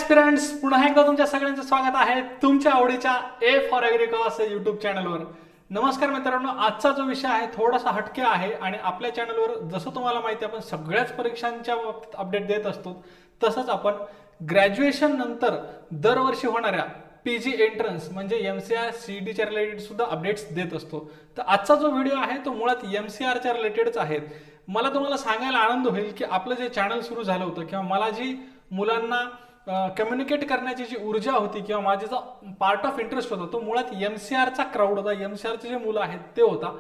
Aspirants, पुन्हा एकदा तुमच्या सगळ्यांचं स्वागत आहे तुमच्या आवडीच्या ए फॉर ॲग्रिकॉस यूट्यूब चॅनलवर. नमस्कार मित्रांनो, आजचा जो विषय आहे थोडासा हटके आहे आणि आपल्या चॅनलवर जसं तुम्हाला माहिती आहे आपण सगळ्याच परीक्षांच्या बाबतीत अपडेट देत असतो, तसंच आपण ग्रॅज्युएशन नंतर दरवर्षी होणाऱ्या पीजी एंट्रन्स म्हणजे MCR CETच्या रिलेटेड सुद्धा अपडेट्स देत असतो. तर आजचा जो व्हिडिओ आहे तो मुळात MCRच्या रिलेटेडच आहे. मला तुम्हाला सांगायला आनंद होईल की आपलं जे चॅनल सुरू झालं होतं किंवा मला जी मुलांना कम्युनिकेट करण्याची जी ऊर्जा होती किंवा माझा जो पार्ट ऑफ इंटरेस्ट होता तो मुळात MCRचा क्राऊड होता, MCRचे जे मुलं आहेत ते होता.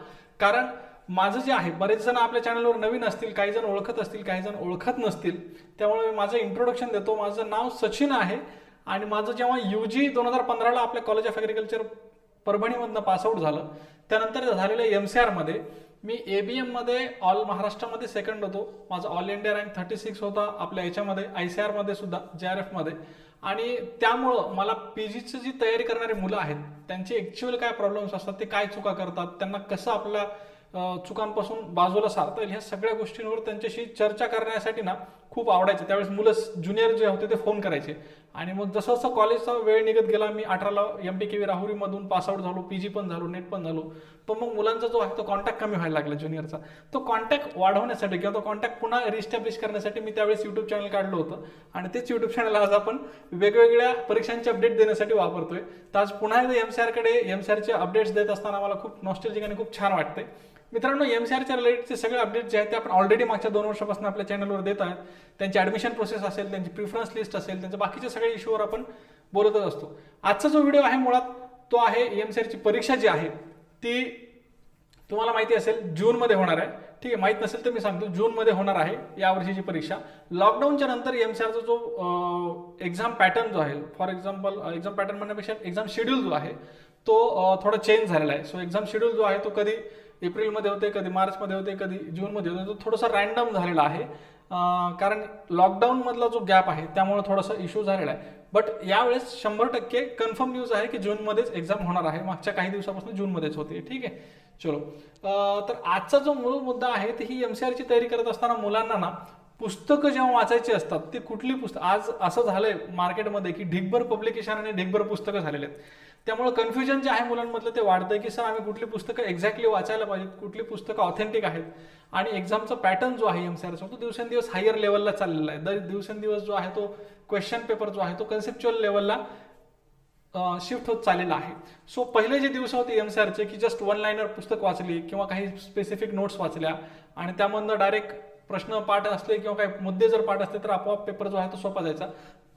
कारण माझं जे आहे, बरेच जण आपल्या चॅनलवर नवीन असतील, काही जण ओळखत असतील, काही जण ओळखत नसतील, त्यामुळे मी माझं इंट्रोडक्शन देतो. माझं नाव सचिन आहे आणि माझं जेव्हा UG 2015ला आपल्या कॉलेज ऑफ ॲग्रिकल्चर परभणीमधनं पासआउट झालं, त्यानंतर झालेल्या MCRमध्ये मी ABM मध्ये ऑल महाराष्ट्रामध्ये सेकंड होतो. माझा ऑल इंडिया रँक 36 होता आपल्या याच्यामध्ये, ICR मध्ये सुद्धा, JRF मध्ये. आणि त्यामुळं मला PGची जी तयारी करणारी मुलं आहेत त्यांचे ॲक्च्युअल काय प्रॉब्लेम्स असतात, ते काय चुका करतात, त्यांना कसं आपल्या चुकांपासून बाजूला सारता येईल, ह्या सगळ्या गोष्टींवर त्यांच्याशी चर्चा करण्यासाठी ना खूप आवडायचं. त्यावेळेस मुलं ज्युनियर जे होते ते फोन करायचे आणि मग जसं जसं कॉलेजचा वेळ निघत गेला, मी 18ला MPKV राहुरीमधून पासआउट झालो, PG पण झालो, नेट पण झालो, पण मग मुलांचा जो आहे तो कॉन्टॅक्ट कमी व्हायला लागला ज्युनियरचा. तो कॉन्टॅक्ट वाढवण्यासाठी किंवा तो कॉन्टॅक्ट पुन्हा रिस्टॅब्लिश करण्यासाठी मी त्यावेळेस यूट्यूब चॅनल काढलं होतं आणि तेच यूट्यूब चॅनल आज आपण वेगवेगळ्या परीक्षांचे अपडेट देण्यासाठी वापरतोय. तर आज पुन्हा एकदा MCRचे अपडेट्स देत असताना मला खूप नॉस्टॅल्जिक आणि खूप छान वाटतंय. मित्रांनो, MCRच्या रिलेटेडचे सगळे अपडेट जे आहेत ते आपण ऑलरेडी मागच्या 2 वर्षापासून आपल्या चॅनलवर देत आहेत. त्यांची ॲडमिशन प्रोसेस असेल, त्यांची प्रिफरन्स लिस्ट असेल, त्यांच्या बाकीच्या सगळ्या इश्यूवर आपण बोलतच असतो. आजचा जो व्हिडिओ आहे मुळात तो आहे MCRची परीक्षा जी आहे ती तुम्हाला माहिती असेल जूनमध्ये होणार आहे. ठीक आहे, माहीत नसेल तर मी सांगतो, जूनमध्ये होणार आहे यावर्षीची परीक्षा. लॉकडाऊनच्या नंतर MCRचा जो एक्झाम पॅटर्न जो आहे, फॉर एक्झाम्पल एक्झाम पॅटर्न म्हणण्यापेक्षा एक्झाम शेड्यूल जो आहे तो थोडा चेंज झालेला आहे. सो एक्झाम शेड्यूल जो आहे तो कधी एप्रिलमध्ये होते, कधी मार्चमध्ये होते, कधी जूनमध्ये होते, तो थोडासा रॅन्डम झालेला आहे. कारण लॉकडाऊनमधला जो गॅप आहे त्यामुळे थोडासा इश्यू झालेला आहे. बट यावेळेस 100% कन्फर्म न्यूज आहे की जूनमध्येच एक्झाम होणार आहे. मागच्या काही दिवसापासून जूनमध्येच होते. ठीक आहे, चलो. तर आजचा जो मूळ मुद्दा आहे ते ही MCRची तयारी करत असताना मुलांना ना पुस्तकं जेव्हा वाचायची असतात ते कुठली पुस्तक, आज असं झालंय मार्केटमध्ये की ढिगभर पब्लिकेशन आणि ढिगभर पुस्तकं झालेले आहेत. त्यामुळे कन्फ्युजन जे आहे मुलांमधलं ते वाढतंय की सर आम्ही कुठली पुस्तकं एक्झॅक्टली वाचायला पाहिजेत, कुठली पुस्तकं ऑथेंटिक आहेत. आणि एक्झामचा पॅटर्न जो आहे MCRचा तो दिवसेंदिवस हायर लेवलला चाललेला आहे. दिवसेंदिवस जो आहे तो क्वेश्चन पेपर जो आहे तो कन्सेप्च्युअल लेवलला शिफ्ट होत चाललेला आहे. सो पहिले जे दिवस होते MCRचे की जस्ट 1 लाइनर पुस्तक वाचली किंवा काही स्पेसिफिक नोट्स वाचल्या आणि त्यामधनं डायरेक्ट प्रश्न पाठ असले किंवा काही मुद्दे जर पाठ असले तर आपोआप पेपर जो आहे तो सोपा जायचा.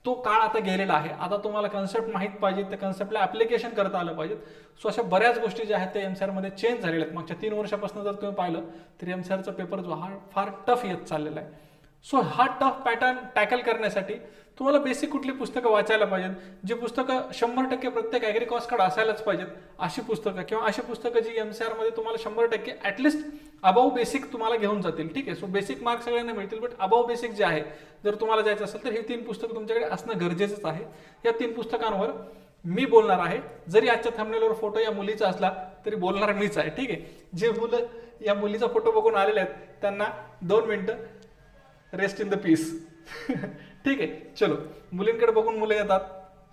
तो काळ आता गेलेला आहे. आता तुम्हाला कन्सेप्ट माहीत पाहिजे, त्या कन्सेप्टला ॲप्लिकेशन करता आलं पाहिजे. सो अशा बऱ्याच गोष्टी ज्या आहेत त्या MCRमध्ये चेंज झालेल्या आहेत. मागच्या 3 वर्षापासून जर तुम्ही पाहिलं तर MCRचा पेपर जो हा फार टफ येत चाललेला आहे. सो हा टफ पॅटर्न टॅकल करण्यासाठी तुम्हाला बेसिक कुठली पुस्तकं वाचायला पाहिजेत, जी पुस्तकं 100% प्रत्येक ॲग्रिकॉसकडे असायलाच पाहिजेत, अशी पुस्तकं किंवा अशी पुस्तकं जी MCRमध्ये तुम्हाला 100% ॲटलिस्ट अबाव बेसिक तुम्हाला घेऊन जातील. ठीक आहे, सो बेसिक मार्क्स सगळ्यांना मिळतील, बट अबाव बेसिक जे आहे जर तुम्हाला जायचं असेल तर हे 3 पुस्तकं तुमच्याकडे असणं गरजेचंच आहे. या 3 पुस्तकांवर मी बोलणार आहे. जरी आजच्या थंबनेलवर फोटो या मुलीचा असला तरी बोलणार मीच आहे. ठीक आहे, जे मुलं या मुलीचा फोटो बघून आलेले आहेत त्यांना 2 मिनिटं रेस्ट इन द पीस. ठीक आहे, चलो. मुलींकडे बघून मुलं येतात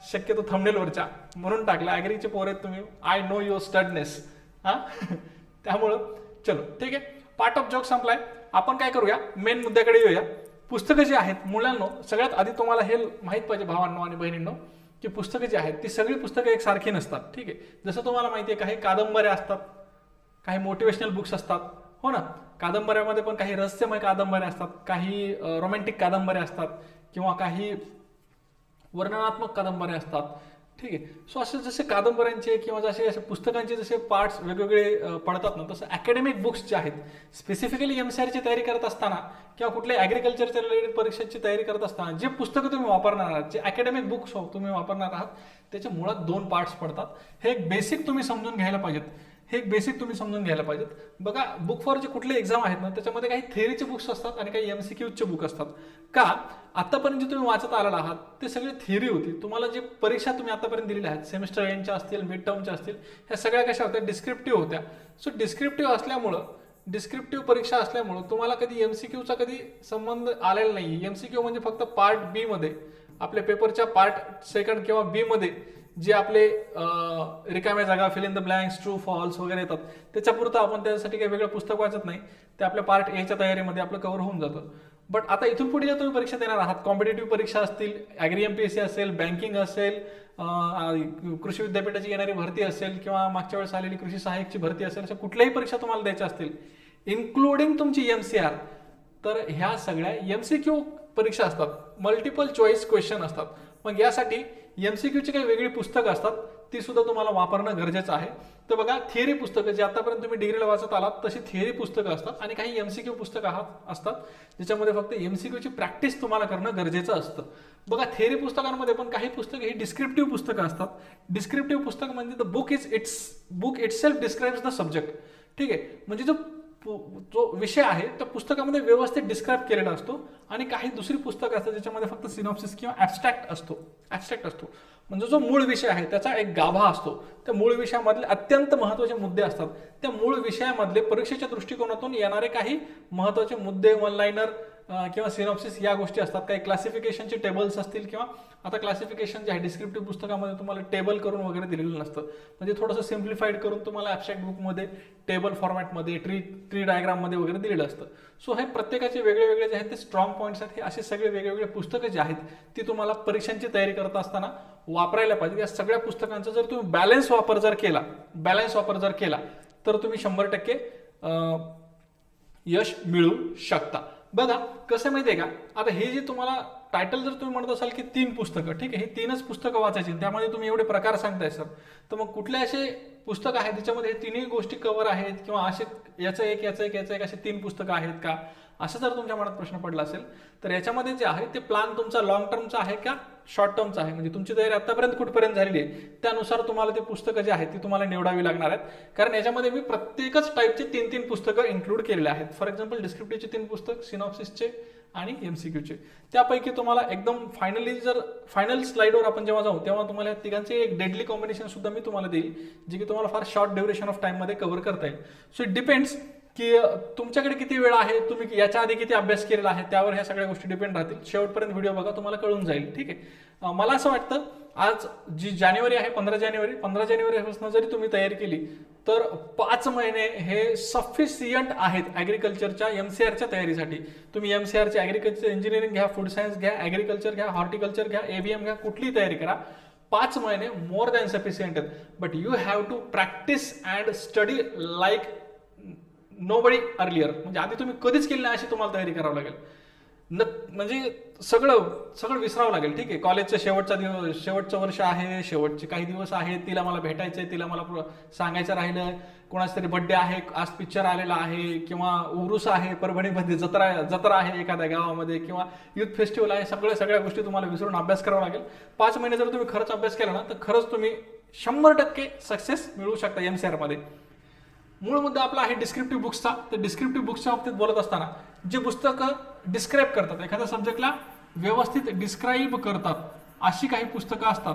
शक्यतो थंबनेलवरच्या, म्हणून टाकलं ॲग्रीचे पोर आहेत तुम्ही, आय नो युअर स्टडनेस. त्यामुळं चलो, ठीक आहे, पार्ट ऑफ जोक संपलाय. आपण काय करूया, मेन मुद्द्याकडे येऊया. पुस्तकं जी आहेत मुलांनो, सगळ्यात आधी तुम्हाला हे माहीत पाहिजे भावांनो आणि बहिणींनो की पुस्तकं जी आहेत ती सगळी पुस्तकं एकसारखी नसतात. ठीक आहे, जसं तुम्हाला माहिती आहे काही कादंबऱ्या असतात, काही मोटिवेशनल बुक्स असतात, हो ना. कादंबऱ्यामध्ये पण काही रहस्यमय कादंबऱ्या असतात, काही रोमॅन्टिक कादंबऱ्या असतात किंवा काही वर्णनात्मक कादंबऱ्या असतात. ठीक आहे, सो असे जसे कादंबऱ्यांचे किंवा जसे असे पुस्तकांचे जसे पार्ट्स वेगवेगळे पडतात ना, तसं अकॅडमिक बुक्स जे आहेत स्पेसिफिकली MCRची तयारी करत असताना किंवा कुठल्या ॲग्रिकल्चरच्या रिलेटेड परीक्षेची तयारी करत असताना जे पुस्तकं तुम्ही वापरणार आहात, जे अकॅडमिक बुक्स तुम्ही वापरणार आहात, त्याचे मुळात 2 पार्ट्स पडतात. हे एक बेसिक तुम्ही समजून घ्यायला पाहिजेत. बघा, बुक फॉर जे कुठले एक्झाम आहेत ना त्याच्यामध्ये काही थेअरीचे बुक्स असतात आणि काही MCQचे बुक असतात. का आतापर्यंत जे तुम्ही वाचत आलेला आहात ते सगळे थेअरी होती. तुम्हाला जे परीक्षा तुम्ही आतापर्यंत दिलेल्या आहेत, सेमिस्टर एंडच्या असतील, मिड टर्मच्या असतील, ह्या सगळ्या कशा होत्या, डिस्क्रिप्टिव्ह होत्या. सो डिस्क्रिप्टिव्ह असल्यामुळं डिस्क्रिप्टिव्ह परीक्षा असल्यामुळे तुम्हाला कधी एमसीक्यूचा कधी संबंध आलेला नाही. एमसीक्यू म्हणजे फक्त पार्ट बी मध्ये, आपल्या पेपरच्या पार्ट सेकंड किंवा बी मध्ये जे आपले रिकाम्या जागा, fill in the blanks, true false वगैरे येतात, त्याच्यापुरतं आपण त्यासाठी काही वेगळं पुस्तक वाचत नाही. ते आपल्या पार्ट एच्या तयारीमध्ये आपलं कव्हर होऊन जातं. बट आता इथून पुढे जर तुम्ही परीक्षा देणार आहात, कॉम्पिटेटिव्ह परीक्षा असतील, ॲग्री एमपीएससी असेल, बँकिंग असेल, कृषी विद्यापीठाची येणारी भरती असेल किंवा मागच्या वेळेस आलेली कृषी सहाय्यकची भरती असेल, अशा कुठल्याही परीक्षा तुम्हाला द्यायच्या असतील, इन्क्लुडिंग तुमची एमसीआर, तर ह्या सगळ्या एमसीक्यू परीक्षा असतात, मल्टिपल चॉईस क्वेश्चन असतात. मग यासाठी एमसीक्यूची काही वेगळी पुस्तकं असतात, ती सुद्धा तुम्हाला वापरणं गरजेचं आहे. तर बघा, थिअरी पुस्तकं जे आतापर्यंत तुम्ही डिग्रीला वाचत आलात तशी थिअरी पुस्तकं असतात आणि काही एमसीक्यू पुस्तकं असतात ज्याच्यामध्ये फक्त एमसीक्यूची प्रॅक्टिस तुम्हाला करणं गरजेचं असतं. बघा, थिअरी पुस्तकांमध्ये पण काही पुस्तकं ही डिस्क्रिप्टिव्ह पुस्तकं असतात. डिस्क्रिप्टिव्ह पुस्तक म्हणजे the book itself describes the subject. ठीक आहे, म्हणजे जो विषय आहे त्या पुस्तकामध्ये व्यवस्थित डिस्क्राईब केलेला असतो. आणि काही दुसरी पुस्तकं असतात ज्याच्यामध्ये फक्त सिनॉप्सिस किंवा ॲब्स्ट्रॅक्ट असतो. म्हणजे जो मूळ विषय आहे त्याचा एक गाभा असतो. त्या मूळ विषयामधले अत्यंत महत्त्वाचे मुद्दे असतात. त्या मूळ विषयामधले परीक्षेच्या दृष्टिकोनातून येणारे काही महत्त्वाचे मुद्दे, वन लाईनर किंवा सिनॉप्सिस या गोष्टी असतात. काही क्लासिफिकेशनचे टेबल्स असतील, किंवा आता क्लासिफिकेशन जे आहे डिस्क्रिप्टिव्ह पुस्तकामध्ये तुम्हाला टेबल करून वगैरे दिलेलं नसतं, म्हणजे थोडंसं सिम्प्लिफाईड करून तुम्हाला ॲब्स्ट्रॅक्ट बुकमध्ये टेबल फॉर्मॅटमध्ये, ट्री डायग्राममध्ये वगैरे दिलेलं असतं. सो हे प्रत्येकाचे वेगळे वेगळे जे आहेत ते स्ट्रॉंग पॉईंट्स आहेत. हे असे सगळे वेगवेगळे पुस्तकं जे आहेत ती तुम्हाला परीक्षांची तयारी करत असताना वापरायला पाहिजे. या सगळ्या पुस्तकांचा जर तुम्ही बॅलन्स वापर जर केला तर तुम्ही 100% यश मिळवू शकता. बघा कसं माहितीये का, आता हे जे तुम्हाला टायटल जर तुम्ही म्हणत असाल की 3 पुस्तकं, ठीक आहे, हे 3च पुस्तकं वाचायची, त्यामध्ये तुम्ही एवढे प्रकार सांगताय सर, तर मग कुठले असे पुस्तक आहे त्याच्यामध्ये हे 3ही गोष्टी कव्हर आहेत, किंवा असे याचं एक असे 3 पुस्तकं आहेत का, असं जर तुमच्या मनात प्रश्न पडला असेल तर याच्यामध्ये जे आहे ते प्लॅन तुमचा लॉंग टर्मचा आहे का शॉर्ट टर्मचा आहे, म्हणजे तुमची तयारी आतापर्यंत कुठपर्यंत झालेली आहे त्यानुसार तुम्हाला ते पुस्तकं जे आहेत ती तुम्हाला निवडावी लागणार आहेत. कारण याच्यामध्ये मी प्रत्येकच टाईपचे 3 पुस्तकं इन्क्लूड केलेले आहेत. फॉर एक्झाम्पल डिस्क्रिप्टिव्हचे 3 पुस्तक, सिनॉप्सिसचे आणि एमसीक्यूचे. त्यापैकी तुम्हाला एकदम फायनल स्लाइडवर आपण जेव्हा जाऊ तेव्हा तुम्हाला या तिघांचे एक डेडली कॉम्बिनेशन सुद्धा मी तुम्हाला देईल, जे की तुम्हाला फार शॉर्ट ड्युरेशन ऑफ टाइम मध्ये कव्हर करता येईल. सो इट डिपेंड्स की तुमच्याकडे किती वेळ आहे, तुम्ही याच्या आधी किती अभ्यास केलेला आहे, त्यावर ह्या सगळ्या गोष्टी डिपेंड राहतील. शेवटपर्यंत व्हिडिओ बघा, तुम्हाला कळून जाईल. ठीक आहे, मला असं वाटतं आज जी जानेवारी आहे 15 जानेवारीपासून जरी तुम्ही तयारी केली तर 5 महिने हे सफिशियंट आहेत ॲग्रिकल्चरच्या एमसीआरच्या तयारीसाठी. तुम्ही एमसीआरचे ॲग्रिकल्चर इंजिनिअरिंग घ्या, फूड सायन्स घ्या, ॲग्रिकल्चर घ्या, हॉर्टिकल्चर घ्या, एबीएम घ्या, कुठलीही तयारी करा, 5 महिने मोर दॅन सफिशियंट आहेत. But you have to practise and study like nobody earlier. म्हणजे आधी तुम्ही कधीच केली नाही अशी तुम्हाला तयारी करावी लागेल. म्हणजे सगळं विसरावं लागेल. ठीक आहे, कॉलेजचं शेवटचं वर्ष आहे, शेवटचे काही दिवस आहेत, तिला मला भेटायचंय, तिला मला सांगायचं राहिलं, कोणाचा तरी बर्थडे आहे, आज पिक्चर आलेला आहे, किंवा उरूस आहे, परभणीमध्ये जत्रा आहे एखाद्या गावामध्ये, किंवा युथ फेस्टिवल आहे, सगळ्या गोष्टी तुम्हाला विसरून अभ्यास करावा लागेल. 5 महिने जर तुम्ही खरंच अभ्यास केला ना तर खरंच तुम्ही 100% सक्सेस मिळवू शकता एमसीआर मध्ये. मूळ मुद्दा आपला आहे डिस्क्रिप्टिव्ह बुक्सचा. तर डिस्क्रिप्टिव्ह बुक्सच्या बाबतीत बोलत असताना जे पुस्तकं डिस्क्राईब करतात, एखाद्या सब्जेक्टला व्यवस्थित डिस्क्राईब करतात अशी काही पुस्तकं असतात.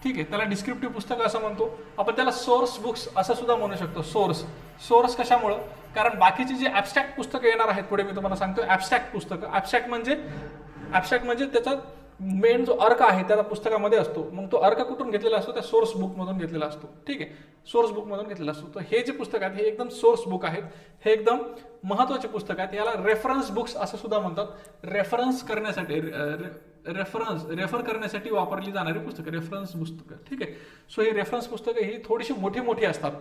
ठीक आहे, त्याला डिस्क्रिप्टिव्ह पुस्तकं असं म्हणतो आपण. त्याला सोर्स बुक्स असं सुद्धा म्हणू शकतो. सोर्स कशामुळं, कारण बाकीची जी ॲब्स्ट्रॅक्ट पुस्तकं येणार आहेत पुढे मी तुम्हाला सांगतो. ॲब्स्ट्रॅक्ट पुस्तकं, ॲब्स्ट्रॅक्ट म्हणजे त्याचा मेन जो अर्क आहे त्याला पुस्तकामध्ये असतो. मग तो अर्क कुठून घेतलेला असतो, त्या सोर्स बुकमधून घेतलेला असतो. ठीक आहे, सोर्स बुकमधून घेतलेला असतो. तर हे जे पुस्तक आहेत हे एकदम सोर्स बुक आहेत, हे एकदम महत्त्वाचे पुस्तक आहेत. याला रेफरन्स बुक्स असं सुद्धा म्हणतात. रेफर करण्यासाठी वापरली जाणारी पुस्तकं, रेफरन्स पुस्तकं. ठीक आहे, सो ही रेफरन्स पुस्तकं ही थोडीशी मोठी असतात.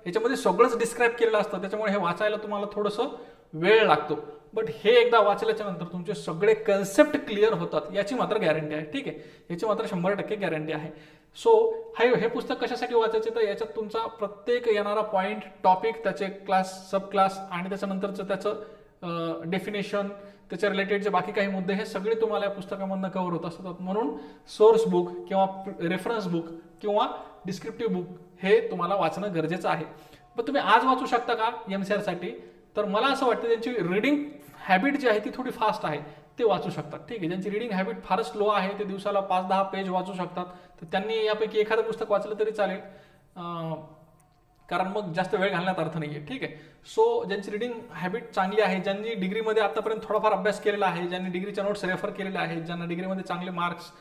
याच्यामध्ये सगळंच डिस्क्राईब केलेलं असतं, त्याच्यामुळे हे वाचायला तुम्हाला थोडंसं वेळ लागतो. बट हे एकदा वाचल्याच्या नंतर तुमचे सगळे कन्सेप्ट क्लिअर होतात याची मात्र गॅरंटी आहे. ठीक आहे, याची मात्र 100% गॅरंटी आहे. सो हे पुस्तक कशासाठी वाचायचे, तर याच्यात तुमचा प्रत्येक येणारा पॉईंट, टॉपिक, त्याचे क्लास, सब क्लास आणि त्याच्यानंतरचं त्याचं डेफिनेशन, त्याच्या रिलेटेड जे बाकी काही मुद्दे हे सगळे तुम्हाला या पुस्तकामधनं कव्हर होत असतात. म्हणून सोर्स बुक किंवा रेफरन्स बुक किंवा डिस्क्रिप्टिव्ह बुक हे तुम्हाला वाचणं गरजेचं आहे. पण तुम्ही आज वाचू शकता का एमसीआर साठी, तर मला असं वाटतं त्यांची रीडिंग हॅबिट जी आहे ती थोडी फास्ट आहे, ते वाचू शकतात. ठीक आहे, ज्यांची रीडिंग हॅबिट फारच स्लो आहे, ते दिवसाला 5-10 पेज वाचू शकतात, तर त्यांनी यापैकी एखादं पुस्तक वाचलं तरी चालेल. कारण मग जास्त वेळ घालण्यात अर्थ नाही आहे. ठीक आहे. सो ज्यांची रिडिंग हॅबिट चांगली आहे, ज्यांनी डिग्रीमध्ये आतापर्यंत थोडाफार अभ्यास केलेला आहे, ज्यांनी डिग्रीच्या नोट्स रेफर केलेल्या आहेत, ज्यांना डिग्रीमध्ये चांगले मार्क्स,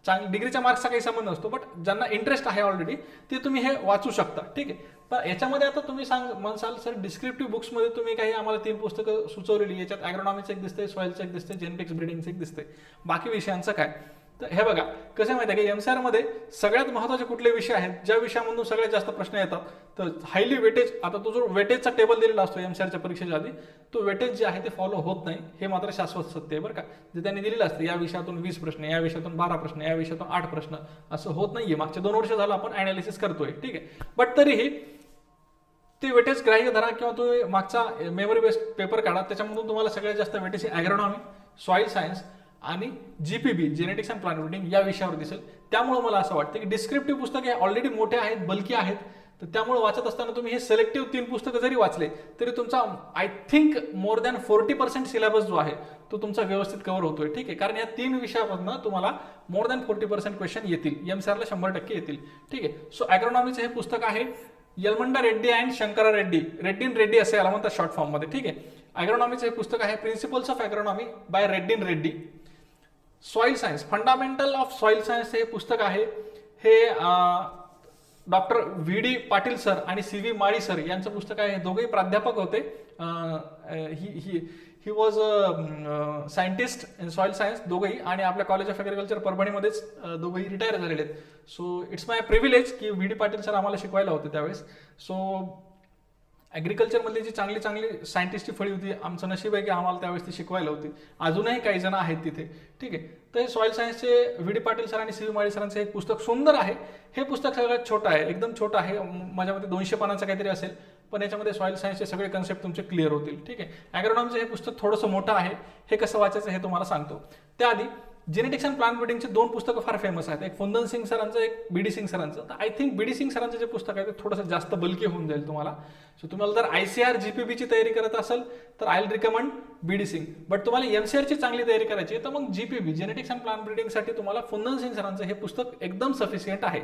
डिग्रीच्या मार्क्सचा काही संबंध नसतो, बट ज्यांना इंटरेस्ट आहे ऑलरेडी ते तुम्ही हे वाचू शकता. ठीक आहे. पण याच्यामध्ये आता तुम्ही म्हणसाल सर डिस्क्रिप्टिव्ह बुक्समध्ये तुम्ही काही आम्हाला 3 पुस्तकं सुचवलेली, याच्यात ॲग्रोनॉमीचं एक दिसतंय, सॉइलचं एक दिसतंय, जेनेटिक्स ब्रीडिंगचं एक दिसतंय, बाकी विषयांचं काय? तर हे बघा कसं माहिती आहे की एमसीआर मध्ये सगळ्यात महत्त्वाचे कुठले विषय आहेत, ज्या विषयामधून सगळ्यात जास्त प्रश्न येतात, तर हायली वेटेज, आता तो जो वेटेजचा टेबल दिलेला असतो एमसीआरच्या परीक्षेच्या आधी, तो वेटेज जे आहे ते फॉलो होत नाही, हे मात्र शाश्वत सत्य आहे बरं का. जे त्यांनी दिलेलं असतं या विषयातून 20 प्रश्न, या विषयातून 12 प्रश्न, या विषयातून 8 प्रश्न, असं होत नाहीये. मागचे 2 वर्ष झालं आपण अनालिसिस करतोय. ठीक आहे. बट तरीही ते वेटेज ग्राह्य धरा किंवा तुम्ही मागचा मेमरी बेस्ड पेपर काढा, त्याच्यामधून तुम्हाला सगळ्यात जास्त वेटेज ॲग्रोनॉमी, सॉइल सायन्स आणि जीपीबी जेनेटिक्स अँड प्लांट ब्रीडिंग या विषयावर दिसेल. त्यामुळे मला असं वाटतं की डिस्क्रिप्टिव्ह पुस्तक हे ऑलरेडी मोठे आहेत, बल्की आहेत, तर त्यामुळे वाचत असताना तुम्ही हे सिलेक्टिव्ह 3 पुस्तकं जरी वाचले तरी तुमचा I think more than 40% syllabus जो आहे तो तुमचा व्यवस्थित कव्हर होतोय. ठीक आहे. कारण या 3 विषयापासून तुम्हाला मोर दॅन 40% क्वेश्चन येतील, एमसीआरला 100% येतील. ठीक आहे. सो ॲग्रोनॉमीचं हे पुस्तक आहे यलमंडा रेड्डी अँड शंकरा रेड्डी, रेड्डी असे याला म्हणतात शॉर्ट फॉर्म मध्ये. ठीक आहे. ॲग्रोनॉमीचं हे पुस्तक आहे principles of agronomy by Reddy. Soil science, fundamental of soil science हे पुस्तक आहे, हे डॉक्टर व्ही.डी. पाटील सर आणि सी.व्ही. माळी सर यांचं पुस्तक आहे. हे दोघेही प्राध्यापक होते. He was scientist in soil science दोघंही, आणि आपल्या कॉलेज ऑफ ॲग्रिकल्चर परभणीमध्येच दोघंही रिटायर झालेले आहेत. सो इट्स माय प्रिव्हिलेज की व्ही.डी. पाटील सर आम्हाला शिकवायला होते त्यावेळेस. सो ॲग्रिकल्चरमधली जी चांगली सायंटिस्टची फळी होती, आमचं नशीब आहे की आम्हाला त्यावेळेस ती शिकवायला होती. अजूनही काही जण आहेत तिथे. ठीक आहे. तर हे सॉइल सायन्सचे व्ही.डी. पाटील सर आणि सी.व्ही. माळी सरांचं एक पुस्तक सुंदर आहे. हे पुस्तक सगळ्यात छोटं आहे, एकदम छोटं आहे, माझ्या मते 200 पानाचं काहीतरी असेल, पण याच्यामध्ये सॉइल सायन्सचे सगळे कन्सेप्ट तुमचे क्लिअर होतील. ठीक आहे. ॲग्रोनॉमीचं हे पुस्तक थोडंसं मोठं आहे, हे कसं वाचायचं हे तुम्हाला सांगतो. त्याआधी जेनेटिक्स अँड प्लांट ब्रीडिंगचे 2 पुस्तकं फार फेमस आहेत, एक फुंदन सिंग सरांचं, एक बी.डी. सिंग सरांचं. तर आय थिंक बी.डी. सिंग सरांचं जे पुस्तक आहे ते थोडंसं जास्त बल्की होऊन जाईल तुम्हाला. सो तुम्हाला जर ICAR GPBची तयारी करत असेल तर I will recommend B D. Singh. But तुम्हाला MCRची चांगली तयारी करायची आहे तर मग GPB जेनेटिक्स अँड प्लांट ब्रीडिंगसाठी तुम्हाला फुंदन सिंग सरांचं हे पुस्तक एकदम सफिशियंट आहे.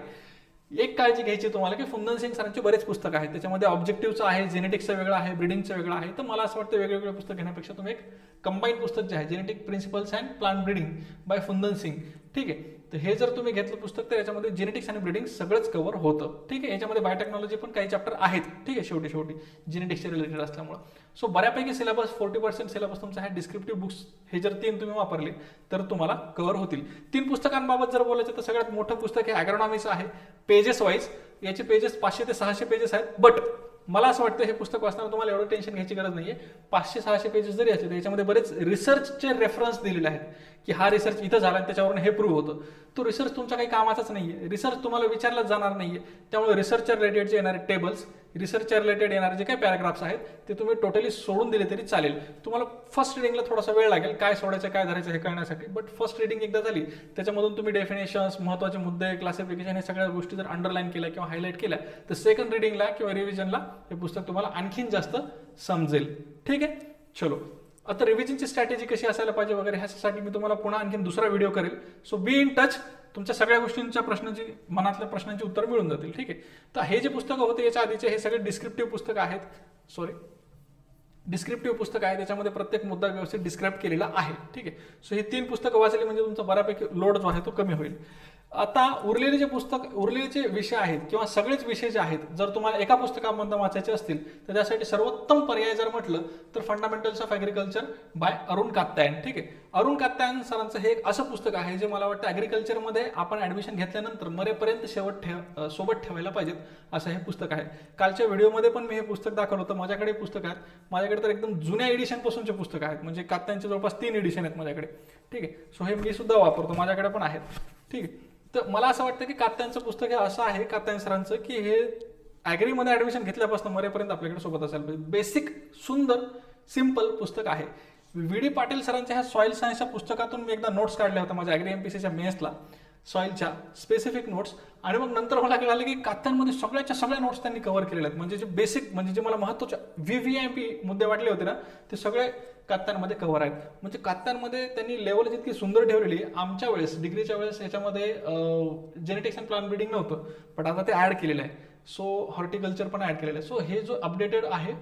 एक काळजी घ्यायची तुम्हाला की फुंदन सिंग सरांचे बरेच पुस्तक आहेत, त्याच्यामध्ये ऑब्जेक्टिव्हचं आहे, जेनेटिक्सचं वेगळं आहे, ब्रीडिंगचं वेगळं आहे. तर मला असं वाटतं वेगवेगळे पुस्तक घेण्यापेक्षा तुम्ही एक कंबाईन पुस्तक जे आहे genetic principles and plant breeding by Phundan Singh. ठीक आहे. तर हे जर तुम्ही घेतलं पुस्तक तर याच्यामध्ये जेनेटिक्स आणि ब्रीडिंग सगळंच कव्हर होतं. ठीक आहे. याच्यामध्ये बायोटेक्नॉलॉजी पण काही चॅप्टर आहेत. ठीक आहे. शेवटी जेनेटिक्सचे रिलेटेड असल्यामुळे सो बऱ्यापैकी सिलेबस 40% सिलेबस तुमचा आहे. डिस्क्रिप्टिव्ह बुक्स हे जर 3 तुम्ही वापरले तर तुम्हाला कव्हर होतील. 3 पुस्तकांबाबत जर बोलायचं तर सगळ्यात मोठं पुस्तक हे ॲग्रोनॉमीचं आहे, पेजेस वाईज. याचे पेजेस 500 ते 600 पेजेस आहेत. बट मला असं वाटतं हे पुस्तक वाचताना तुम्हाला एवढं टेन्शन घ्यायची गरज नाहीये. 500-600 पेजेस जरी असले तर याच्यामध्ये बरेच रिसर्चचे रेफरन्स दिलेले आहेत की हा रिसर्च इथं झाला आणि त्याच्यावरून हे प्रूव्ह होतं. तो रिसर्च तुमच्या काही कामाचाच नाहीये, रिसर्च तुम्हाला विचारलाच जाणार नाहीये. त्यामुळे रिसर्चच्या रिलेटेड जे येणारे टेबल्स, रिसर्चच्या रिलेटेड येणारे जे काही पॅराग्राफ्स आहेत ते तुम्ही टोटली सोडून दिले तरी चालेल. तुम्हाला फर्स्ट रिडिंगला थोडासा वेळ लागेल काय सोडायचं काय धरायचं हे कळण्यासाठी, बट फर्स्ट रिडिंग एकदा झाली त्याच्यामधून तुम्ही डेफिनेशन्स, महत्त्वाचे मुद्दे, क्लासिफिकेशन हे सगळ्या गोष्टी जर अंडरलाईन केल्या किंवा हायलाईट केल्या तर सेकंड रिडिंगला किंवा रिव्हिजनला हे पुस्तक तुम्हाला आणखीन जास्त समजेल. ठीक आहे. चलो, आता रिव्हिजनची स्ट्रॅटेजी कशी असायला पाहिजे वगैरे ह्यासाठी मी तुम्हाला पुन्हा आणखीन दुसरा व्हिडिओ करेल. So be in touch. तुमच्या सगळ्या गोष्टींच्या प्रश्नांची, मनातल्या प्रश्नांची उत्तर मिळून जातील. ठीक आहे. तर हे जे पुस्तकं होते याच्या आधीचे हे सगळे डिस्क्रिप्टिव्ह पुस्तकं आहेत. डिस्क्रिप्टिव्ह पुस्तक आहे, त्याच्यामध्ये प्रत्येक मुद्दा व्यवस्थित डिस्क्राईब केलेला आहे. ठीक आहे. सो ही 3 पुस्तकं वाचली म्हणजे तुमचा बऱ्यापैकी लोड जो आहे तो कमी होईल. आता उरलेले जे विषय आहेत किंवा सगळेच विषय जे आहेत जर तुम्हाला एका पुस्तकामधून वाचायचे असतील तर त्यासाठी सर्वोत्तम पर्याय जर म्हटलं तर fundamentals of agriculture by Arun Katyayan. ठीक आहे. अरुण कात्यायन सरांचं हे एक असं पुस्तक आहे जे मला वाटतं ॲग्रिकल्चरमध्ये आपण ॲडमिशन घेतल्यानंतर मरेपर्यंत सोबत ठेवायला पाहिजेत असं हे पुस्तक आहे. कालच्या व्हिडिओमध्ये पण मी हे पुस्तक दाखवलं होतं. माझ्याकडे पुस्तक आहेत, माझ्याकडे तर एकदम जुन्या एडिशनपासूनचे पुस्तक आहेत, म्हणजे कात्यांचे जवळपास 3 एडिशन आहेत माझ्याकडे. ठीक आहे. सो हे मी सुद्धा वापरतो, माझ्याकडे पण आहेत. ठीक आहे. तर मला असं वाटतं की कात्यांचं पुस्तक हे असं आहे कात्यायन सरांचं की हे ॲग्रीमध्ये ॲडमिशन घेतल्यापासून मरेपर्यंत आपल्याकडे सोबत असायला पाहिजे. बेसिक, सुंदर, सिम्पल पुस्तक आहे. व्ही.डी. पाटील सरांच्या ह्या सॉइल सायन्सच्या पुस्तकातून मी एकदा नोट्स काढल्या होत्या माझ्या ॲग्री MPCच्या मेन्सला, सॉइलच्या स्पेसिफिक नोट्स. आणि मग नंतर मला कळालं की कात्यांमध्ये सगळ्या नोट्स त्यांनी कव्हर केलेल्या आहेत. म्हणजे जे बेसिक, म्हणजे जे मला महत्त्वाचे VVIP मुद्दे वाटले होते ना ते सगळे कात्यांमध्ये कव्हर आहेत. म्हणजे कात्यांमध्ये त्यांनी लेवल जितकी सुंदर ठेवलेली. आमच्या वेळेस डिग्रीच्या वेळेस याच्यामध्ये जेनेटिक्स अँड प्लांट ब्रीडिंग नव्हतं, पण आता ते ॲड केलेलं आहे. सो हॉर्टिकल्चर पण ऍड केलेलं आहे. सो हे जो अपडेटेड आहे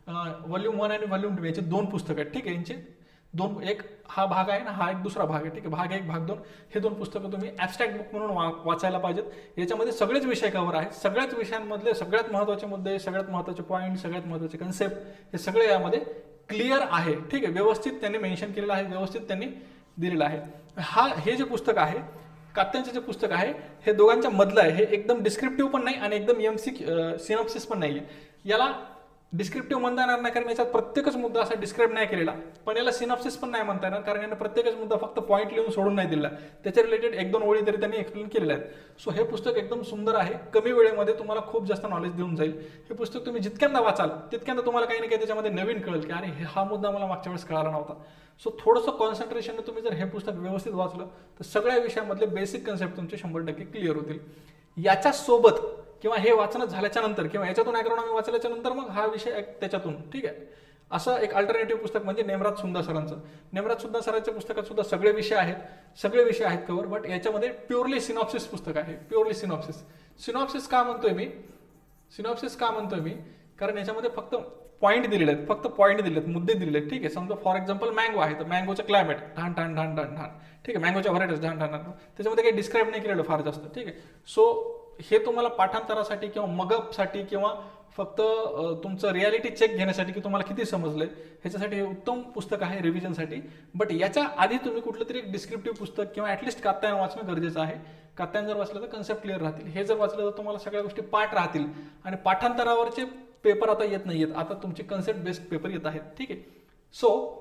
व्हॉल्यूम 1 आणि व्हॉल्यूम 2 याचे 2 पुस्तक आहेत. ठीक आहे, यांचे दोन, एक हा भाग आहे ना, हा एक दुसरा भाग आहे. ठीक आहे, भाग 1 भाग 2 हे 2 पुस्तकं तुम्ही ॲबस्ट्रॅक्ट बुक म्हणून वाचायला पाहिजेत. याच्यामध्ये सगळेच विषय कव्हर आहेत. सगळ्याच विषयांमधले सगळ्यात महत्त्वाचे मुद्दे, सगळ्यात महत्त्वाचे पॉईंट, सगळ्यात महत्त्वाचे कन्सेप्ट हे सगळे यामध्ये क्लिअर आहे. ठीक आहे, व्यवस्थित त्यांनी मेन्शन केलेलं आहे, व्यवस्थित त्यांनी दिलेलं आहे. हे जे पुस्तक आहे, कात्यांचे जे पुस्तक आहे, हे दोघांच्या मधलं आहे. हे एकदम डिस्क्रिप्टिव्ह पण नाही आणि एकदम सिनॉप्सिस पण नाही आहे. याला डिस्क्रिप्टिव्ह म्हणता येणार नाही, कारण याच्यात प्रत्येकच मुद्दा असा डिस्क्राईब नाही केलेला. पण याला सिनॉप्सिस पण नाही म्हणता येणार, कारण याने प्रत्येकच मुद्दा फक्त पॉईंट लिहून सोडून नाही दिला, त्याच्या रिलेटेड 1-2 ओळी तरी त्यांनी एक्सप्लेन केलेल्या आहेत. सो हे पुस्तक एकदम सुंदर आहे, कमी वेळेमध्ये तुम्हाला खूप जास्त नॉलेज देऊन जाईल. हे पुस्तक तुम्ही जितक्यांदा वाचाल तितक्यांदा तुम्हाला काही ना काही त्याच्यामध्ये नवीन कळेल, की अरे हा मुद्दा मला मागच्या वेळेस कळाला नव्हता. सो थोडंसं कॉन्सन्ट्रेशनने तुम्ही जर हे पुस्तक व्यवस्थित वाचलं तर सगळ्या विषयामधले बेसिक कन्सेप्ट तुमचे 100% क्लिअर होतील. याच्यासोबत किंवा हे वाचन झाल्याच्या नंतर किंवा याच्यातून ॲग्रोनॉमी वाचल्याच्या नंतर मग हा विषय त्याच्यातून, ठीक आहे, असं एक अल्टरनेटिव्ह पुस्तक म्हणजे नेमराज सुंदा सरांचं. नेमराज सुंदा सरांच्या पुस्तकात सुद्धा सगळे विषय आहेत कव्हर. बट याच्यामध्ये प्युअरली सिनॉप्सिस पुस्तक आहे, प्युअरली सिनॉप्सिस का म्हणतोय मी, कारण याच्यामध्ये फक्त पॉईंट दिलेले आहेत, मुद्दे दिलेले आहेत. ठीक आहे, समजा फॉर एक्झाम्पल मँगो आहे तर मँगोचं क्लायमेट ढाण, ठीक आहे, मँगोच्या व्हरायटीज ढाण, त्याच्यामध्ये काही डिस्क्राईब नाही केलेलं फार जास्त. ठीक आहे, सो हे तुम्हाला पाठांतरासाठी किंवा मगअपसाठी किंवा फक्त तुमचं रियालिटी चेक घेण्यासाठी की तुम्हाला किती समजलंय ह्याच्यासाठी हे उत्तम पुस्तक आहे रिव्हिजनसाठी. बट याच्या आधी तुम्ही कुठलं तरी एक डिस्क्रिप्टिव्ह पुस्तक किंवा ॲटलिस्ट कात्यायन वाचणं गरजेचं आहे. कात्यायन जर वाचलं तर कन्सेप्ट क्लिअर राहतील. हे जर वाचलं तर तुम्हाला सगळ्या गोष्टी पाठ राहतील. आणि पाठांतरावरचे पेपर आता येत नाहीयेत, आता तुमचे कन्सेप्ट बेस्ड पेपर येत आहेत. ठीक आहे, सो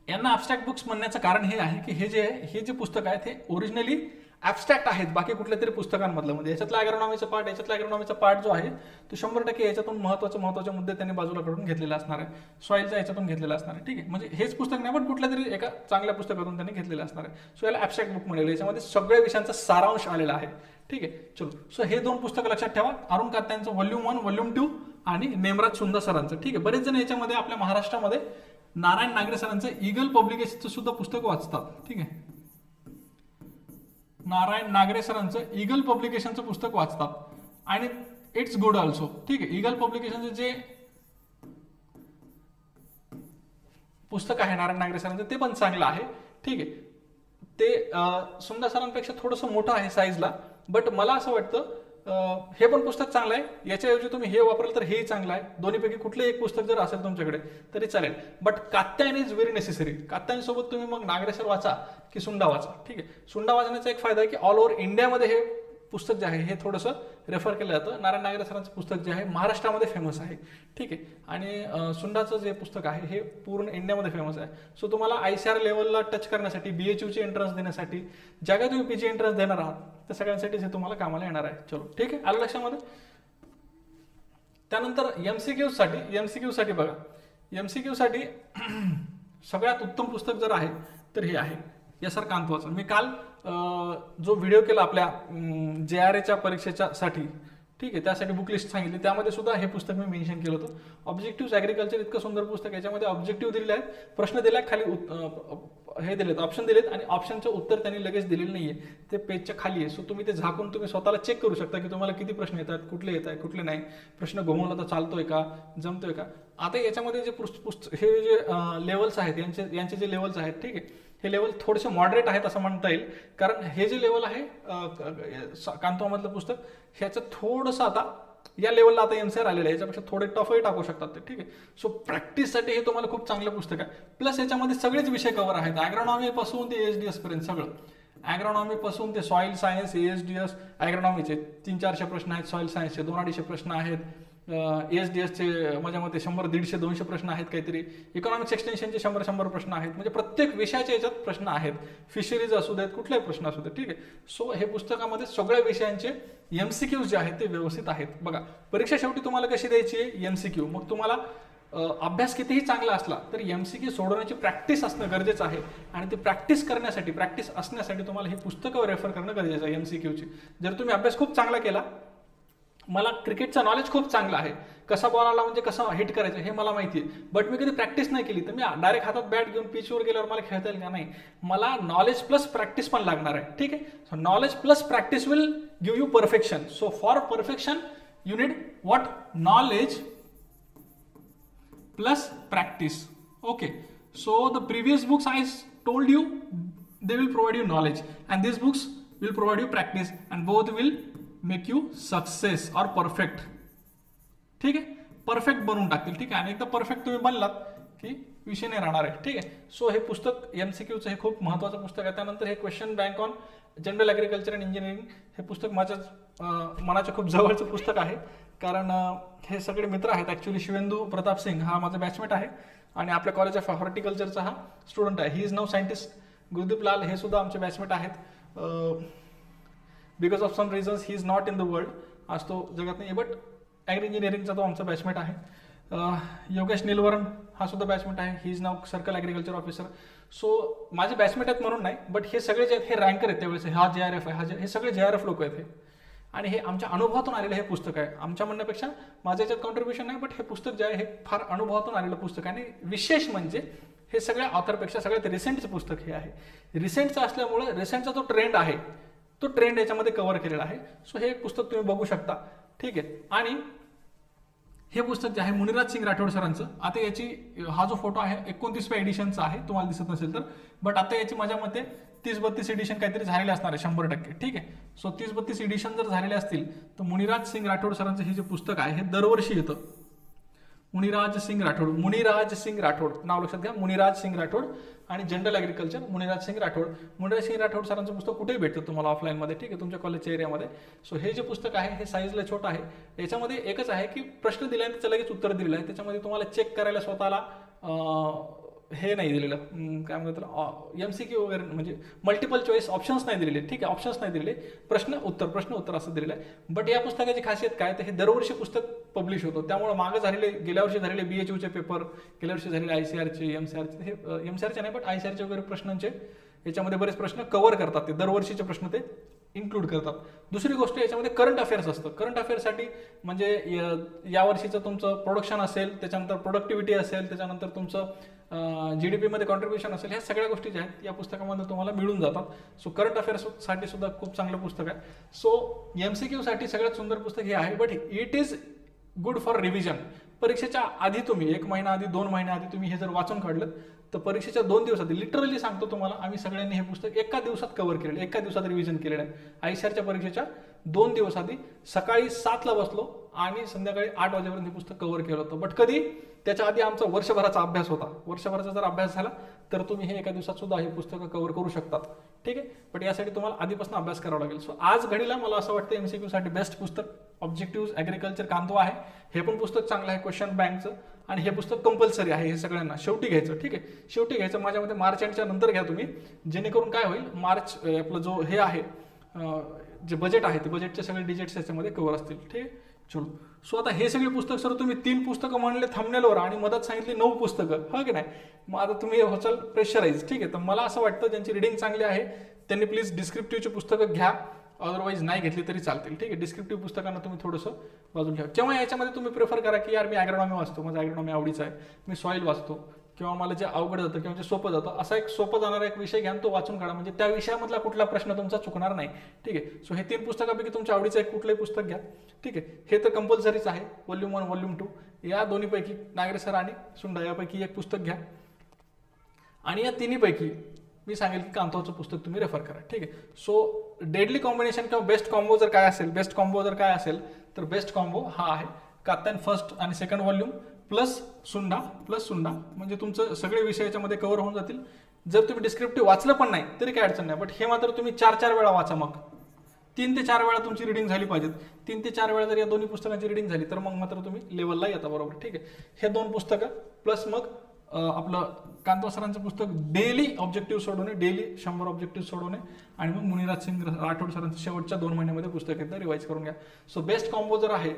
यांना ॲबस्ट्रॅक्ट बुक्स म्हणण्याचं कारण हे आहे की हे जे पुस्तक आहेत हे ओरिजिनली ॲबस्ट्रॅक्ट आहेत बाकी कुठल्या तरी पुस्तकांमधलं. म्हणजे याच्यातला ॲग्रोनॉमीचा पार्ट जो आहे तो 100% याच्यातून महत्त्वाचे मुद्दे त्यांनी बाजूला काढून घेतलेला असणार आहे, सॉईलचा याच्यातून घेतलेला असणार आहे. ठीक आहे, म्हणजे हेच पुस्तक नाही पण कुठल्या तरी एका चांगल्या पुस्तकातून त्यांनी घेतलेलं असणार आहे. सो याला ॲबस्ट्रॅक्ट बुक म्हणेल. याच्यामध्ये सगळ्या विषयांचा सारांश आलेला आहे. ठीक आहे, चलो, सो हे 2 पुस्तकं लक्षात ठेवा, अरुण कात्यांचं व्हॉल्यूम 1 व्हॉल्यूम 2 आणि नेमराज सुंदा सरांचं. ठीक आहे, बरेच जण याच्यामध्ये आपल्या महाराष्ट्रामध्ये नारायण नागरे सरांचं ईगल पब्लिकेशनचं सुद्धा पुस्तक वाचतात. ठीक आहे, नारायण नागरे सरांचं ईगल पब्लिकेशनचं पुस्तक वाचतात आणि इट्स गुड ऑल्सो. ठीक आहे, ईगल पब्लिकेशनचं जे पुस्तक आहे नारायण नागरे सरांचं ते पण चांगलं आहे. ठीक आहे, ते सुंदा सरांपेक्षा थोडंसं मोठं आहे साईजला, बट मला असं वाटतं हे पण पुस्तक चांगलं आहे. याच्याऐवजी तुम्ही हे वापराल तर हेही चांगलं आहे. दोन्हीपैकी कुठलंही एक पुस्तक जर असेल तुमच्याकडे तरी चालेल. But Katyayan is very necessary. कात्यायनसोबत तुम्ही मग नागरे सर वाचा की सुंडा वाचा. ठीक आहे, सुंडा वाचण्याचा एक फायदा आहे की ऑल ओव्हर इंडियामध्ये हे पुस्तक जे आहे हे थोडंसं रेफर केलं जातं. नारायण नागरे सरांचं पुस्तक जे आहे महाराष्ट्रामध्ये फेमस आहे. ठीक आहे, आणि सुंडाचं जे पुस्तक आहे हे पूर्ण इंडियामध्ये फेमस आहे. सो तुम्हाला ICAR लेवलला टच करण्यासाठी, BHUची एंट्रन्स देण्यासाठी, ज्या काही तुम्ही PG एंट्रन्स देणार आहात त्या सगळ्यांसाठीच हे तुम्हाला कामाला येणार आहे. चलो, ठीक आहे, आलं लक्षामध्ये. त्यानंतर MCQसाठी बघा, MCQसाठी सगळ्यात उत्तम पुस्तक जर आहे तर हे आहे SR कांतवाचं. मी काल जो व्हिडिओ केला आपल्या JRAच्या परीक्षेच्या साठी, ठीक आहे, त्यासाठी बुक लिस्ट सांगितली, त्यामध्ये सुद्धा हे पुस्तक मी मेन्शन केलं होतं. ऑब्जेक्टिव्ह ॲग्रिकल्चर इतकं सुंदर पुस्तक. याच्यामध्ये ऑब्जेक्टिव्ह दिलेले आहेत, प्रश्न दिला, खाली हे दिलेत, ऑप्शन दिलेत आणि ऑप्शनचं उत्तर त्यांनी लगेच दिलेलं नाहीये, ते पेजच्या खाली आहे. सो तुम्ही ते झाकून तुम्ही स्वतःला चेक करू शकता की तुम्हाला किती प्रश्न येतात, कुठले येत आहे, कुठले नाही, प्रश्न घुमवला तर चालतोय का, जमतोय का. आता याच्यामध्ये जे हे जे लेवल्स आहेत यांचे जे लेवल्स आहेत, ठीक आहे, हे लेवल थोडेसे मॉडरेट आहेत असं म्हणता येईल. कारण हे जे लेवल आहे कांतवामधलं पुस्तक ह्याचं थोडंसं आता या लेवलला आता MCR आलेलं आहे, याच्यापेक्षा थोडे टफही टाकू शकतात ते. ठीक आहे, सो प्रॅक्टिससाठी हे तुम्हाला खूप चांगलं पुस्तक आहे. प्लस याच्यामध्ये सगळेच विषय कव्हर आहेत, ॲग्रोनॉमी पासून ते ASDS पर्यंत सगळं. ॲग्रोनॉमी पासून ते सॉईल सायन्स, ASDS, ॲग्रोनॉमीचे 300-400 प्रश्न आहेत, सॉईल सायन्सचे 200-250 प्रश्न आहेत, ASDSचे माझ्या मते 100, 150, 200 प्रश्न आहेत काहीतरी, इकॉनॉमिक्स एक्सटेन्शनचे 100 प्रश्न आहेत. म्हणजे प्रत्येक विषयाच्या याच्यात प्रश्न आहेत, फिशरीज असू देत, कुठलेही प्रश्न असू देत. ठीक आहे, सो हे पुस्तकामध्ये सगळ्या विषयांचे MCQs जे आहेत ते व्यवस्थित आहेत. बघा, परीक्षा शेवटी तुम्हाला कशी द्यायची आहे, MCQ. मग तुम्हाला अभ्यास कितीही चांगला असला तर MCQ सोडवण्याची प्रॅक्टिस असणं गरजेचं आहे. आणि ती प्रॅक्टिस असण्यासाठी तुम्हाला ही पुस्तकं रेफर करणं गरजेचं आहे MCQची. जर तुम्ही अभ्यास खूप चांगला केला, मला क्रिकेटचं नॉलेज खूप चांगलं आहे, कसा बॉल आला म्हणजे कसं हिट करायचं हे मला माहिती आहे, बट मी कधी प्रॅक्टिस नाही केली तर मी डायरेक्ट हातात बॅट घेऊन पिचवर गेल्यावर मला खेळता येईल का, नाही. मला नॉलेज प्लस प्रॅक्टिस पण लागणार आहे. ठीक आहे, so knowledge plus practice will give you perfection. So for perfection You need what? Knowledge plus practice. Okay, so the previous books I told you, they will provide you knowledge, and these books will provide you practice, and both will make you success or perfect. ठीक आहे, perfect बनवून टाकतील. ठीक आहे, आणि एकदा perfect तुम्ही बनलात की विषय नाही राहणार आहे. ठीक आहे, सो हे पुस्तक MCQचं हे खूप महत्त्वाचं पुस्तक आहे. त्यानंतर हे question bank on general agriculture and engineering हे पुस्तक माझ्या मनाच्या खूप जवळचं पुस्तक आहे, कारण हे सगळे मित्र आहेत. ॲक्च्युली शिवेंदू प्रताप सिंग हा माझा बॅचमेट आहे, आणि आपल्या कॉलेज ऑफ हॉर्टिकल्चरचा हा स्टुडंट आहे. He is now scientist. Gurdeep Lal हे सुद्धा आमचे बॅचमेट आहेत. Because of some reasons he is not in the world, आज तो जगात नाही, बट ॲग्री इंजिनिअरिंगचा तो आमचा बॅचमेट आहे. योगेश निलवरण हा सुद्धा बॅचमेट आहे. He is now circle agriculture officer. So माझे बॅचमेट आहेत म्हणून नाही, बट हे सगळे जे आहेत हे रँकर आहेत त्यावेळेस. हा JRF आहे, हे सगळे JRF लोक आहेत हे, आणि हे आमच्या अनुभवातून आलेलं हे पुस्तक आहे. आमच्या म्हणण्यापेक्षा माझ्या याच्यात कॉन्ट्रीब्युशन नाही, बट हे पुस्तक जे आहे हे फार अनुभवातून आलेलं पुस्तक आहे. आणि विशेष म्हणजे हे सगळ्या ऑथरपेक्षा सगळ्यात रिसेंटचं पुस्तक हे आहे. रिसेंटचं असल्यामुळे रिसेंटचा जो ट्रेंड आहे तो ट्रेंड याच्यामध्ये कव्हर केलेला आहे. सो हे पुस्तक तुम्ही बघू शकता. ठीक आहे, आणि हे पुस्तक जे आहे मुनिराज सिंग राठोड सरांचं, आता याची हा जो फोटो आहे 29व्या एडिशनचा आहे, तुम्हाला दिसत नसेल तर, बट आता याची माझ्या मते 30-32 एडिशन काहीतरी झालेले असणार आहे 100%. ठीक आहे, सो 30-32 एडिशन जर झालेले असतील तर मुनिराज सिंग राठोड सरांचं हे जे पुस्तक आहे हे दरवर्षी येतं. मुनिराज सिंग राठोड नाव लक्षात घ्या. मुनिराज सिंग राठोड आणि जनरल ॲग्रिकल्चर मुनिराज सिंग राठोड सरांचं पुस्तक कुठेही भेटतं तुम्हाला ऑफलाईनमध्ये. ठीक आहे, तुमच्या कॉलेजच्या एरियामध्ये. सो हे जे पुस्तक आहे हे साईजला छोटं आहे. याच्यामध्ये एकच आहे की प्रश्न दिला आणि त्याचं लगेच उत्तर दिलेलं आहे. त्याच्यामध्ये तुम्हाला चेक करायला स्वतःला हे नाही दिलेलं, काय म्हणतात MCQ वगैरे, म्हणजे मल्टिपल चॉईस ऑप्शन्स नाही दिलेले. ठीक आहे, ऑप्शन्स नाही दिलेले, प्रश्न उत्तर असं दिलेलं आहे. बट या पुस्तकाची खासियत काय, तर हे दरवर्षी पुस्तक पब्लिश होतं. त्यामुळे मागे झालेले गेल्या वर्षी झालेले BHUचे पेपर, गेल्या वर्षी झालेले ICRचे, MCRचे, हे MCRचे नाही बट ICRचे वगैरे प्रश्नांचे याच्यामध्ये बरेच प्रश्न कव्हर करतात. ते दरवर्षीचे प्रश्न ते इन्क्लूड करतात. दुसरी गोष्ट याच्यामध्ये करंट अफेअर्स असतं. करंट अफेअर्ससाठी म्हणजे यावर्षीचं तुमचं प्रोडक्शन असेल, त्याच्यानंतर प्रोडक्टिव्हिटी असेल, त्याच्यानंतर तुमचं GDP मध्ये कॉन्ट्रीब्युशन असेल, ह्या सगळ्या गोष्टी ज्या आहेत या पुस्तकामध्ये तुम्हाला मिळून जातात. सो करंट अफेअर्ससाठी सुद्धा खूप चांगलं पुस्तक आहे. सो MCQ साठी सगळ्यात सुंदर पुस्तक हे आहे, but it is good for revision. परीक्षेच्या आधी तुम्ही 1 महिना आधी, 2 महिना आधी तुम्ही हे जर वाचून काढलं तर परीक्षेच्या 2 दिवस आधी, लिटरली सांगतो तुम्हाला, आम्ही सगळ्यांनी हे पुस्तक एका दिवसात कव्हर केलेलं, एका दिवसात रिव्हिजन केलेलं आहे. ICRच्या परीक्षेच्या 2 दिवस आधी सकाळी 7ला बसलो आणि संध्याकाळी 8 वाजेपर्यंत हे पुस्तक कव्हर केलं होतं. बट कधी, त्याच्या आधी आमचा वर्षभराचा अभ्यास होता. वर्षभराचा जर अभ्यास झाला तर तुम्ही हे एका दिवसात सुद्धा हे पुस्तकं कव्हर करू शकतात. ठीक आहे, पण यासाठी तुम्हाला आधीपासून अभ्यास करावा लागेल. सो आज घडीला मला असं वाटतं MCQ साठी बेस्ट पुस्तक ऑब्जेक्टिव्ह ॲग्रिकल्चर कांतो आहे. हे पण पुस्तक चांगलं आहे क्वेश्चन बँकचं, आणि हे पुस्तक कंपल्सरी आहे हे सगळ्यांना शेवटी घ्यायचं. ठीक आहे, शेवटी घ्यायचं, माझ्या मते मार्च एंडच्या नंतर घ्या तुम्ही, जेणेकरून काय होईल, मार्च आपलं जो हे आहे जे बजेट आहे ते बजेटचे सगळे डिजिट्स याच्यामध्ये कव्हर असतील. ठीक आहे, चलो. सो आता हे सगळे पुस्तक सर तुम्ही 3 पुस्तकं म्हणले थंबनेलवर आणि मदत सांगितली 9 पुस्तकं, हो की नाही. मग आता तुम्ही होचाल प्रेशराईज. ठीक आहे, तर मला असं वाटतं ज्यांची रिडिंग चांगली आहे त्यांनी प्लीज डिस्क्रिप्टिव्हची पुस्तकं घ्या, अदरवाईज नाही घेतली तरी चालतील. ठीक आहे, डिस्क्रिप्टिव्ह पुस्तकांना तुम्ही थोडंसं बाजूला ठेवा. किंवा याच्यामध्ये तुम्ही प्रिफर करा की यार मी ॲग्रोनॉमी वाचतो, माझा ॲग्रोनॉमी आवडीचा आहे, मी सॉईल वाचतो, किंवा मला जे अवघड जातं किंवा जे सोपं जातं असा एक सोपं जाणारा एक विषय घ्या, तो वाचून काढा, म्हणजे त्या विषयामधला कुठला प्रश्न तुमचा चुकणार नाही. ठीक आहे, सो हे 3 पुस्तकापैकी तुमच्या आवडीचं एक कुठलंही पुस्तक घ्या. ठीक आहे, हे तर कंपल्सरीच आहे. वॉल्यूम 1 वॉल्यूम 2 या दोन्हीपैकी नागरे सर आणि सुंडा यापैकी एक पुस्तक घ्या, आणि या तिन्हीपैकी मी सांगेल की कांतोचं पुस्तक तुम्ही रेफर करा. ठीक आहे, सो डेडली कॉम्बिनेशन किंवा बेस्ट कॉम्बो जर काय असेल तर बेस्ट कॉम्बो हा आहे कात्यान फर्स्ट आणि सेकंड वॉल्यूम प्लस सुंडा, म्हणजे तुमचं सगळे विषय याच्यामध्ये कव्हर होऊन जातील. जर तुम्ही डिस्क्रिप्टिव्ह वाचलं पण नाही तरी काही अडचण नाही, बट हे मात्र तुम्ही 4-4 वेळा वाचा. मग 3 ते 4 वेळा तुमची रिडिंग झाली पाहिजेत. 3 ते 4 वेळा जर या दोन्ही पुस्तकांची रिडिंग झाली तर मग मात्र तुम्ही लेवलला येता. बरोबर, ठीक आहे. हे 2 पुस्तकं प्लस मग आपलं कांतो सरांचं पुस्तक डेली ऑब्जेक्टिव्ह सोडवणे, डेली 100 ऑब्जेक्टिव्ह सोडवणे, आणि मग मुनिराज सिंग राठोड सरांचं शेवटच्या 2 महिन्यामध्ये पुस्तक एकदा रिवाईज करून घ्या. सो बेस्ट कॉम्बो जर आहे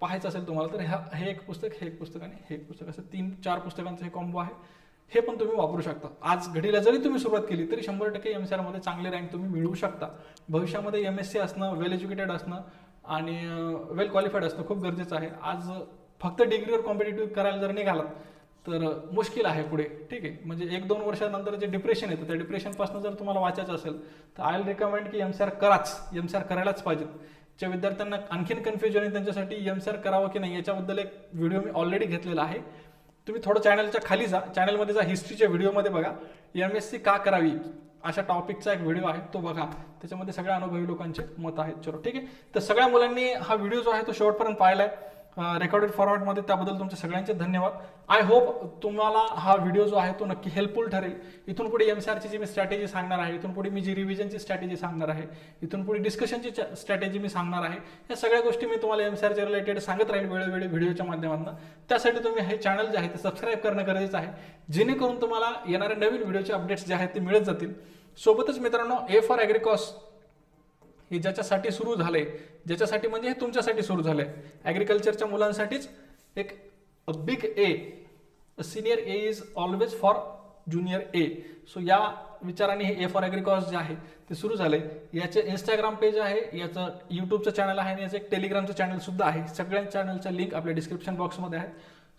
पाहायचं असेल तुम्हाला तर हे एक पुस्तक, हे एक पुस्तक आणि हे एक पुस्तक, असं 3-4 पुस्तकांचं हे कॉम्बो आहे. हे पण तुम्ही वापरू शकता. आज घडीला जरी तुम्ही सुरुवात केली तरी 100% MCR मध्ये चांगले रँक तुम्ही मिळवू शकता. भविष्यामध्ये MSc असणं, वेल एज्युकेटेड असणं आणि वेल क्वालिफाईड असणं खूप गरजेचं आहे. आज फक्त डिग्रीवर कॉम्पिटेटिव्ह करायला जर निघालात तर मुश्किल आहे पुढे. ठीक आहे, म्हणजे 1-2 वर्षानंतर जे डिप्रेशन येतं त्या डिप्रेशनपासून जर तुम्हाला वाचायचं असेल तर आय विल रिकमेंड की MCR कराच, MCR करायलाच पाहिजे. ज्या विद्यार्थ्यांना आणखीन कन्फ्युजन आहे त्यांच्यासाठी एमसीआर करावं की नाही याच्याबद्दल एक व्हिडिओ मी ऑलरेडी घेतलेला आहे. तुम्ही थोडं चॅनलच्या खाली जा, चॅनलमध्ये जा, हिस्ट्रीच्या व्हिडिओमध्ये बघा एमएससी का करावी अशा टॉपिकचा एक व्हिडिओ आहे तो बघा, त्याच्यामध्ये सगळ्या अनुभवी लोकांचे मत आहेत. चलो ठीक आहे. तर सगळ्या मुलांनी हा व्हिडिओ जो आहे तो शेवटपर्यंत पाहिलाय रेकॉर्डेड फॉर्मॅटमध्ये, त्याबद्दल तुमचे सगळ्यांचे धन्यवाद. आय होप तुम्हाला हा व्हिडिओ जो आहे तो नक्की हेल्पफुल ठरेल. इथून पुढे एमसीआरची जी मी स्ट्रॅटेजी सांगणार आहे, इथून पुढे मी जी रिव्हिजनची स्ट्रॅटेजी सांगणार आहे, इथून पुढे डिस्कशनची स्ट्रॅटेजी मी सांगणार आहे, या सगळ्या गोष्टी मी तुम्हाला एमसीआरच्या रिलेटेड सांगत राहील वेळोवेळी व्हिडिओच्या माध्यमातून. त्यासाठी तुम्ही हे चॅनल जे आहे ते सबस्क्राईब करणं गरजेचं आहे, जेणेकरून तुम्हाला येणाऱ्या नवीन व्हिडिओचे अपडेट्स जे आहेत ते मिळत जातील. सोबतच मित्रांनो, ए फॉर ॲग्रिकॉस हे ज्याच्यासाठी सुरू झालंय, ज्याच्यासाठी म्हणजे हे तुमच्यासाठी सुरू झालंय, ॲग्रिकल्चरच्या मुलांसाठीच एक big A, senior A is always for junior A. So या विचाराने हे ए फॉर ॲग्रिकॉस जे आहे ते सुरू झालंय. याचे इंस्टाग्राम पेज आहे, याचं यूट्यूबचं चॅनल आहे आणि याचं एक टेलिग्रामचं चॅनल सुद्धा आहे. सगळ्या चॅनलच्या लिंक आपल्या डिस्क्रिप्शन बॉक्समध्ये आहेत.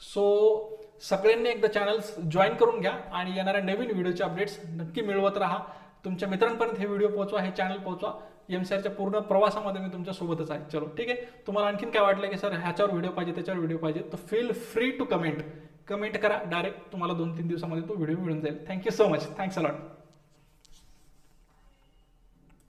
सो सगळ्यांनी एकदा चॅनल जॉईन करून घ्या आणि येणाऱ्या नवीन व्हिडिओचे अपडेट्स नक्की मिळवत राहा. तुमच्या मित्रांपर्यंत हे व्हिडिओ पोहोचवा, हे चॅनल पोहोचवा. एमसीआरच्या पूर्ण प्रवासामध्ये मी तुमच्या सोबतच आहे. चलो ठीक आहे. तुम्हाला आणखीन काय वाटलं की सर ह्याच्यावर व्हिडिओ पाहिजे, त्याच्यावर व्हिडिओ पाहिजे, तर फील फ्री टू कमेंट करा डायरेक्ट. तुम्हाला 2-3 दिवसामध्ये तो व्हिडिओ मिळून जाईल. Thank you so much. Thanks a lot.